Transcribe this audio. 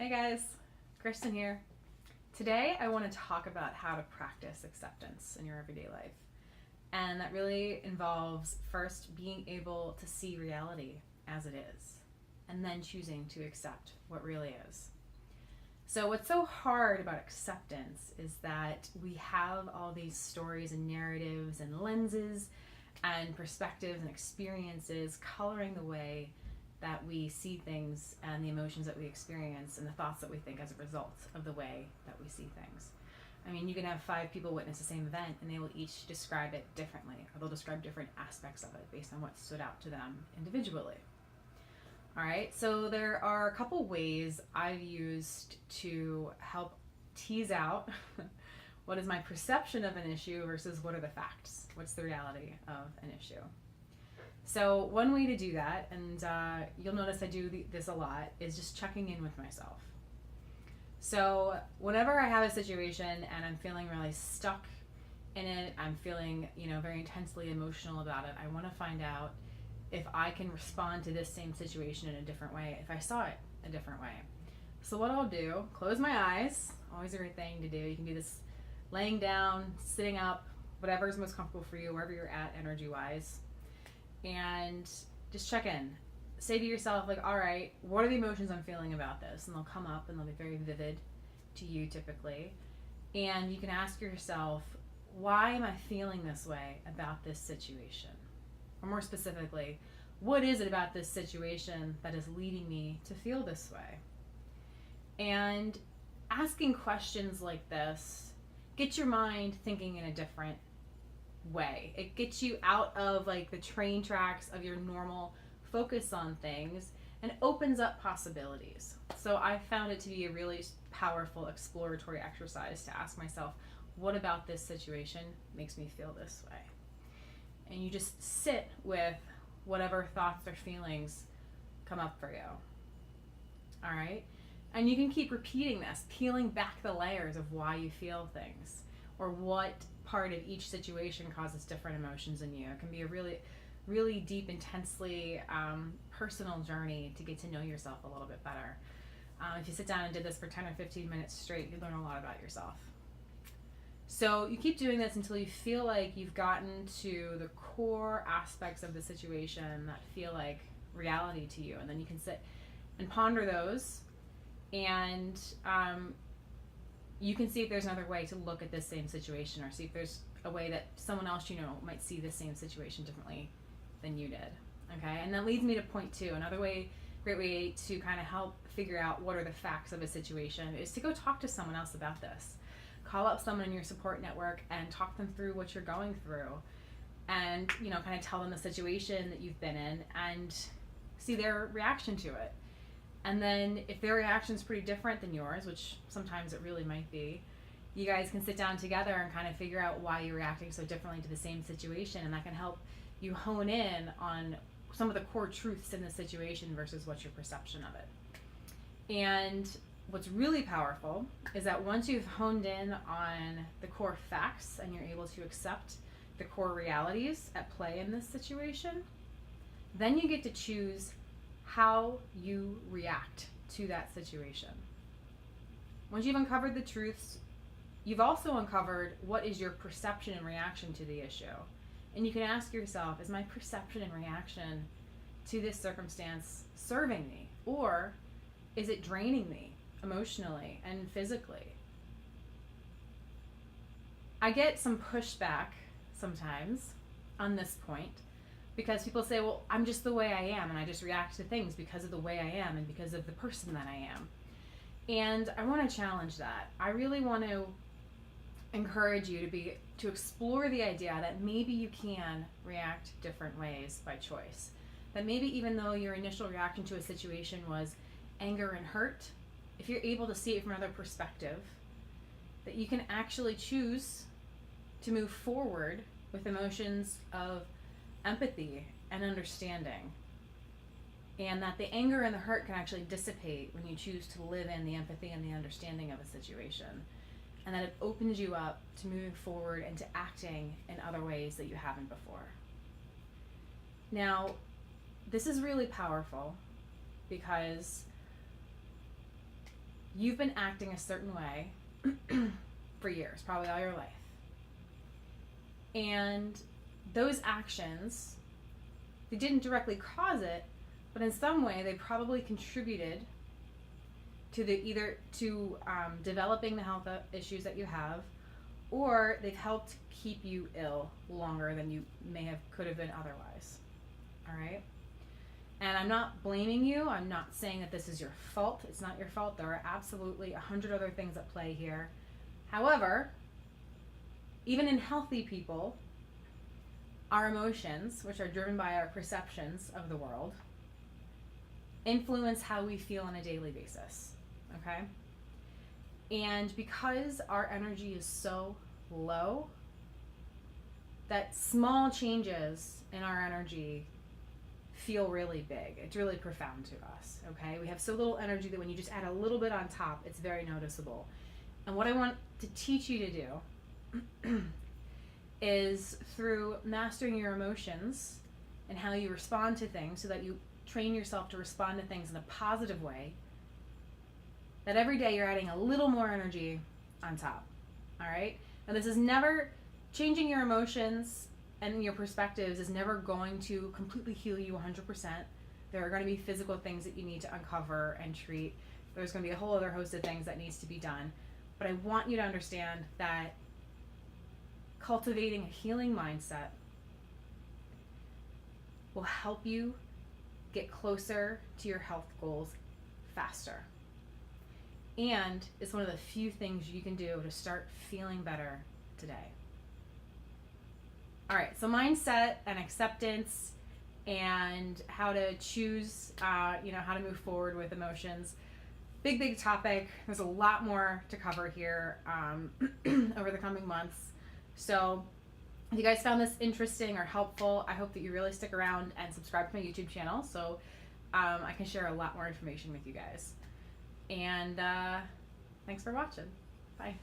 Hey guys, Kristen here. Today I want to talk about how to practice acceptance in your everyday life. And that really involves first being able to see reality as it is, and then choosing to accept what really is. So, what's so hard about acceptance is that we have all these stories and narratives and lenses and perspectives and experiences coloring the way that we see things and the emotions that we experience and the thoughts that we think as a result of the way that we see things. I mean, you can have 5 people witness the same event and they will each describe it differently, or they'll describe different aspects of it based on what stood out to them individually. All right, so there are a couple ways I've used to help tease out what is my perception of an issue versus what are the facts, what's the reality of an issue. So one way to do that, and you'll notice I do this a lot, is just checking in with myself. So whenever I have a situation and I'm feeling really stuck in it, I'm feeling, very intensely emotional about it, I want to find out if I can respond to this same situation in a different way, if I saw it a different way. So what I'll do, close my eyes, always a great thing to do. You can do this laying down, sitting up, whatever is most comfortable for you, wherever you're at energy-wise. And just check in. Say to yourself, all right, what are the emotions I'm feeling about this? And they'll come up and they'll be very vivid to you typically. And you can ask yourself, why am I feeling this way about this situation? Or more specifically, what is it about this situation that is leading me to feel this way? And asking questions like this get your mind thinking in a different way. It gets you out of the train tracks of your normal focus on things and opens up possibilities. So I found it to be a really powerful exploratory exercise to ask myself, what about this situation makes me feel this way? And you just sit with whatever thoughts or feelings come up for you. All right? And you can keep repeating this, peeling back the layers of why you feel things or what part of each situation causes different emotions in you. It can be a really, really deep, intensely personal journey to get to know yourself a little bit better. If you sit down and did this for 10 or 15 minutes straight, you learn a lot about yourself. So you keep doing this until you feel like you've gotten to the core aspects of the situation that feel like reality to you. And then you can sit and ponder those, and you can see if there's another way to look at this same situation, or see if there's a way that someone else might see this same situation differently than you did. Okay, and that leads me to point 2. Another great way to kind of help figure out what are the facts of a situation is to go talk to someone else about this. Call up someone in your support network and talk them through what you're going through, and kind of tell them the situation that you've been in and see their reaction to it. And then if their reaction is pretty different than yours, which sometimes it really might be, you guys can sit down together and kind of figure out why you're reacting so differently to the same situation, and that can help you hone in on some of the core truths in the situation versus what's your perception of it. And what's really powerful is that once you've honed in on the core facts and you're able to accept the core realities at play in this situation, then you get to choose how you react to that situation. Once you've uncovered the truths, you've also uncovered what is your perception and reaction to the issue. And you can ask yourself, is my perception and reaction to this circumstance serving me? Or is it draining me emotionally and physically? I get some pushback sometimes on this point, because people say, well, I'm just the way I am, and I just react to things because of the way I am and because of the person that I am. And I want to challenge that. I really want to encourage you to explore the idea that maybe you can react different ways by choice. That maybe even though your initial reaction to a situation was anger and hurt, if you're able to see it from another perspective, that you can actually choose to move forward with emotions of empathy and understanding, and that the anger and the hurt can actually dissipate when you choose to live in the empathy and the understanding of a situation, and that it opens you up to moving forward and to acting in other ways that you haven't before. Now, this is really powerful because you've been acting a certain way for years, probably all your life. And those actions, they didn't directly cause it, but in some way they probably contributed to developing the health issues that you have, or they've helped keep you ill longer than you could have been otherwise. All right? And I'm not blaming you. I'm not saying that this is your fault. It's not your fault. There are absolutely 100 other things at play here. However, even in healthy people, our emotions, which are driven by our perceptions of the world, influence how we feel on a daily basis. Okay? And because our energy is so low, that small changes in our energy feel really big. It's really profound to us, okay? We have so little energy that when you just add a little bit on top, it's very noticeable. And what I want to teach you to do is through mastering your emotions and how you respond to things, so that you train yourself to respond to things in a positive way, that every day you're adding a little more energy on top, all right? And this is never, changing your emotions and your perspectives is never going to completely heal you 100%. There are going to be physical things that you need to uncover and treat. There's going to be a whole other host of things that needs to be done. But I want you to understand that cultivating a healing mindset will help you get closer to your health goals faster. And it's one of the few things you can do to start feeling better today. All right, so mindset and acceptance and how to choose, how to move forward with emotions. Big topic. There's a lot more to cover here over the coming months. So if you guys found this interesting or helpful, I hope that you really stick around and subscribe to my YouTube channel so I can share a lot more information with you guys. And thanks for watching. Bye.